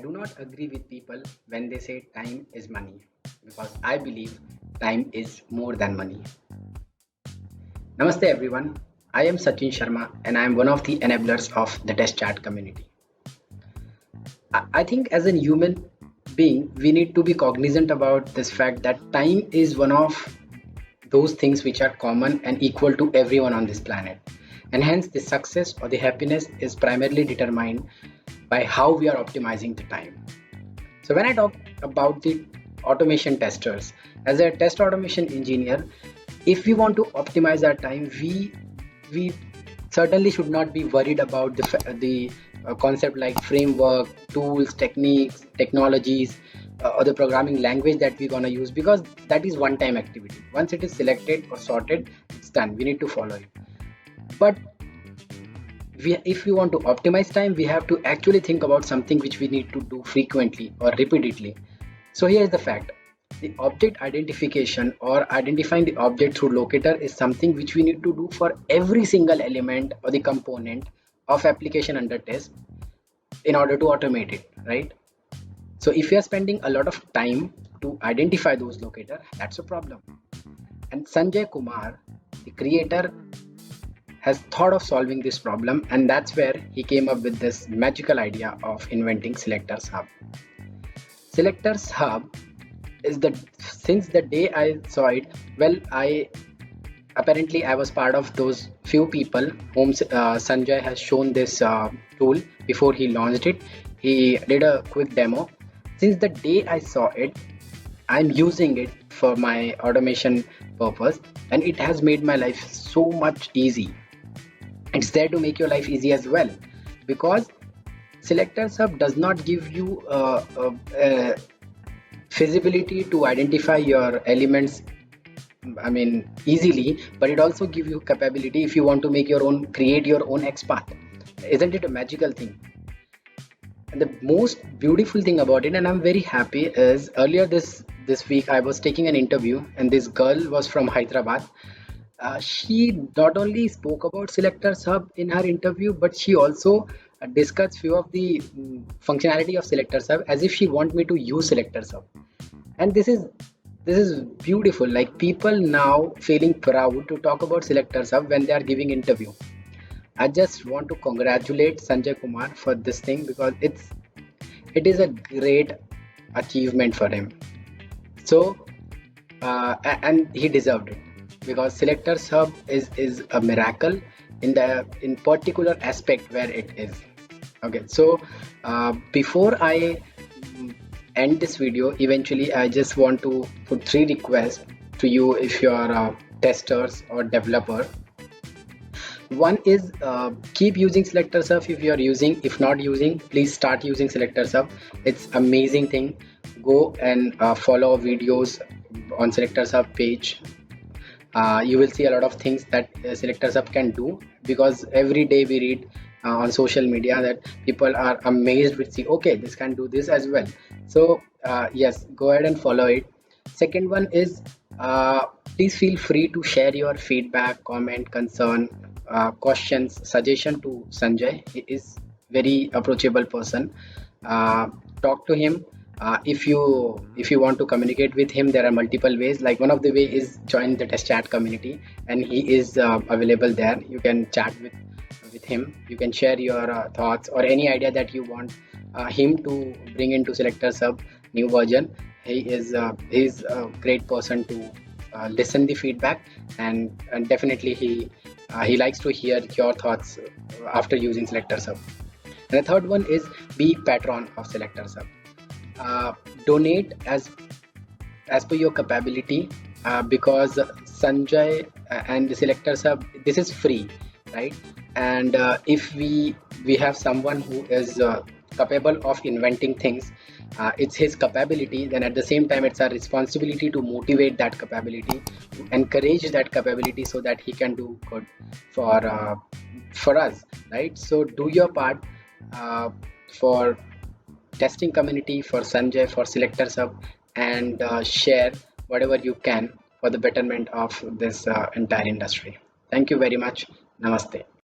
do not agree with people when they say time is money because I believe time is more than money. Namaste everyone. I am Sachin Sharma and I am one of the enablers of the Test Chat community. I think as a human being, we need to be cognizant about this fact that time is one of those things which are common and equal to everyone on this planet. And hence, the success or the happiness is primarily determined by how we are optimizing the time. So, when I talk about the automation testers, as a test automation engineer, if we want to optimize our time, we certainly should not be worried about the concept like framework, tools, techniques, technologies, or the programming language that we're gonna use because that is one-time activity. Once it is selected or sorted, it's done. We need to follow it. But if we want to optimize time, we have to actually think about something which we need to do frequently or repeatedly. So here is the fact. The object identification or identifying the object through locator is something which we need to do for every single element or the component of application under test in order to automate it, right? So if you are spending a lot of time to identify those locator, that's a problem. And Sanjay Kumar, the creator, has thought of solving this problem, and that's where he came up with this magical idea of inventing Selectors Hub. Selectors Hub is since the day I saw it, well, I was part of those few people whom Sanjay has shown this tool before he launched it. He did a quick demo. Since the day I saw it, I'm using it for my automation purpose, and it has made my life so much easy. It's there to make your life easy as well, because Selectors Hub does not give you feasibility to identify your elements, easily, but it also gives you capability if you want to create your own XPath. Isn't it a magical thing? And the most beautiful thing about it, and I'm very happy, is earlier this week I was taking an interview, and this girl was from Hyderabad. She not only spoke about Selectors Hub in her interview, but she also discussed few of the functionality of Selectors Hub as if she want me to use Selectors Hub. And this is beautiful. Like, people now feeling proud to talk about Selectors Hub when they are giving interview. I just want to congratulate Sanjay Kumar for this thing because it is a great achievement for him. So and he deserved it, because Selectors Hub is a miracle in particular aspect where it is. Okay, so before I end this video, eventually I just want to put 3 requests to you if you are testers or developer. One is keep using Selectors Hub if not using, please start using Selectors Hub. It's amazing thing. Go and follow videos on Selectors Hub page. You will see a lot of things that Selectors Hub can do, because every day we read on social media that people are amazed with okay, this can do this as well. So yes, go ahead and follow it. Second one is please feel free to share your feedback, comment, concern, questions, suggestion to Sanjay. He is very approachable person. Talk to him. If you want to communicate with him, there are multiple ways. Like, one of the way is join the Test Chat community, and he is available there. You can chat with him. You can share your thoughts or any idea that you want him to bring into Selectors Hub new version. He's a great person to listen the feedback, and definitely he likes to hear your thoughts after using Selectors Hub. And the third one is be patron of Selectors Hub. Donate as per your capability, because Sanjay and the Selectors Hub, this is free, right? And if we have someone who is capable of inventing things, it's his capability, then at the same time it's our responsibility to motivate that capability, to encourage that capability so that he can do good for us, right? So do your part for testing community, for Sanjay, for Selectors Hub, and share whatever you can for the betterment of this entire industry. Thank you very much. Namaste.